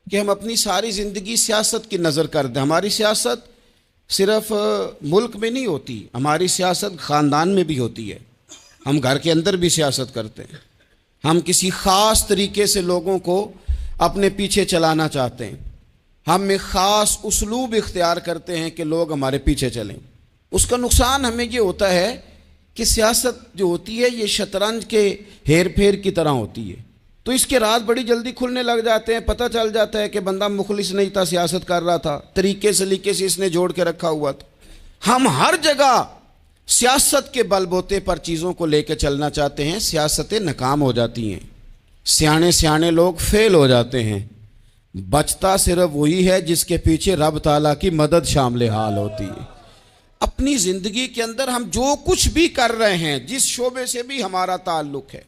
کہ ہم اپنی ساری زندگی سیاست کی نظر کر دیں. ہماری سیاست صرف ملک میں نہیں ہوتی، ہماری سیاست خاندان میں بھی ہوتی ہے. ہم گھر کے اندر بھی سیاست کرتے ہیں. ہم کسی خاص طریقے سے لوگوں کو اپنے پیچھے چلانا چاہتے ہیں. ہم ایک خاص اسلوب اختیار کرتے ہیں کہ لوگ ہمارے پیچھے چلیں. اس کا نقصان ہمیں یہ ہوتا ہے کہ سیاست جو ہوتی ہے یہ شطرنج کے ہیر پھیر کی طرح ہوتی ہے. تو اس کے راز بڑی جلدی کھلنے لگ جاتے ہیں. پتہ چل جاتا ہے کہ بندہ مخلص نہیں تھا، سیاست کر رہا تھا، طریقے سلیقے سے اس نے جوڑ کے رکھا ہوا تھا. ہم ہر جگہ سیاست کے بل بوتے پر چیزوں کو لے کے چلنا چاہتے ہیں. سیاستیں ناکام ہو جاتی ہیں، سیانے لوگ فیل ہو جاتے ہیں. بچتا صرف وہی ہے جس کے پیچھے رب تعالیٰ کی مدد شامل حال ہوتی ہے. اپنی زندگی کے اندر ہم جو کچھ بھی کر رہے ہیں، جس شعبے سے بھی ہمارا تعلق ہے،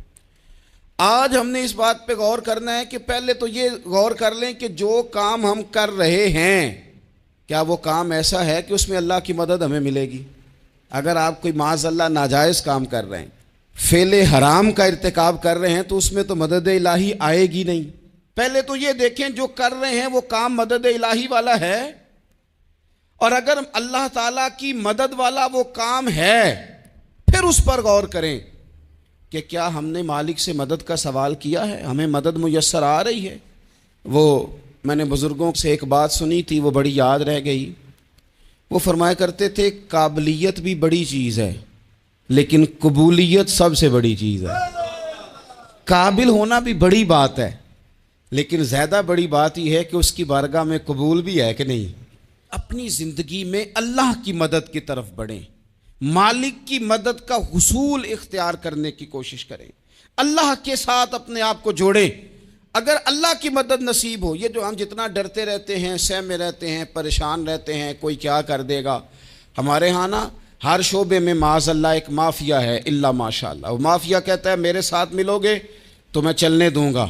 آج ہم نے اس بات پہ غور کرنا ہے کہ پہلے تو یہ غور کر لیں کہ جو کام ہم کر رہے ہیں کیا وہ کام ایسا ہے کہ اس میں اللہ کی مدد ہمیں ملے گی. اگر آپ کوئی معاذ اللہ ناجائز کام کر رہے ہیں، فعل حرام کا ارتکاب کر رہے ہیں، تو اس میں تو مدد الہی آئے گی نہیں. پہلے تو یہ دیکھیں جو کر رہے ہیں وہ کام مدد الہی والا ہے، اور اگر اللہ تعالیٰ کی مدد والا وہ کام ہے پھر اس پر غور کریں کہ کیا ہم نے مالک سے مدد کا سوال کیا ہے، ہمیں مدد میسر آ رہی ہے. وہ میں نے بزرگوں سے ایک بات سنی تھی، وہ بڑی یاد رہ گئی. وہ فرمایا کرتے تھے قابلیت بھی بڑی چیز ہے لیکن قبولیت سب سے بڑی چیز ہے. قابل ہونا بھی بڑی بات ہے لیکن زیادہ بڑی بات یہ ہے کہ اس کی بارگاہ میں قبول بھی ہے کہ نہیں. اپنی زندگی میں اللہ کی مدد کی طرف بڑھیں، مالک کی مدد کا حصول اختیار کرنے کی کوشش کریں، اللہ کے ساتھ اپنے آپ کو جوڑیں. اگر اللہ کی مدد نصیب ہو، یہ جو ہم جتنا ڈرتے رہتے ہیں، سہمے رہتے ہیں، پریشان رہتے ہیں کوئی کیا کر دے گا، ہمارے ہاں نا ہر شعبے میں معاذ اللہ ایک مافیا ہے الا ماشاء اللہ. وہ مافیا کہتا ہے میرے ساتھ ملو گے تو میں چلنے دوں گا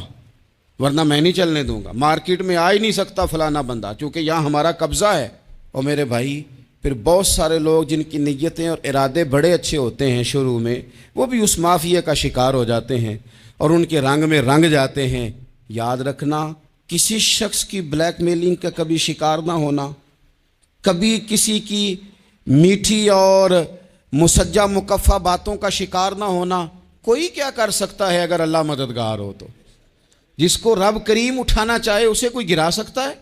ورنہ میں نہیں چلنے دوں گا. مارکیٹ میں آ ہی نہیں سکتا فلانا بندہ چونکہ یہاں ہمارا قبضہ ہے. اور میرے بھائی پھر بہت سارے لوگ جن کی نیتیں اور ارادے بڑے اچھے ہوتے ہیں شروع میں، وہ بھی اس مافیا کا شکار ہو جاتے ہیں اور ان کے رنگ میں رنگ جاتے ہیں. یاد رکھنا کسی شخص کی بلیک میلنگ کا کبھی شکار نہ ہونا، کبھی کسی کی میٹھی اور مسجع مکفہ باتوں کا شکار نہ ہونا. کوئی کیا کر سکتا ہے اگر اللہ مددگار ہو تو؟ جس کو رب کریم اٹھانا چاہے اسے کوئی گرا سکتا ہے؟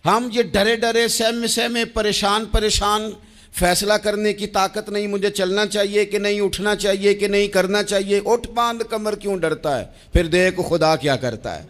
ہم یہ ڈرے سہمے پریشان فیصلہ کرنے کی طاقت نہیں، مجھے چلنا چاہیے کہ نہیں، اٹھنا چاہیے کہ نہیں، کرنا چاہیے. اٹھ باندھ کمر کیوں ڈرتا ہے؟ پھر دیکھ خدا کیا کرتا ہے.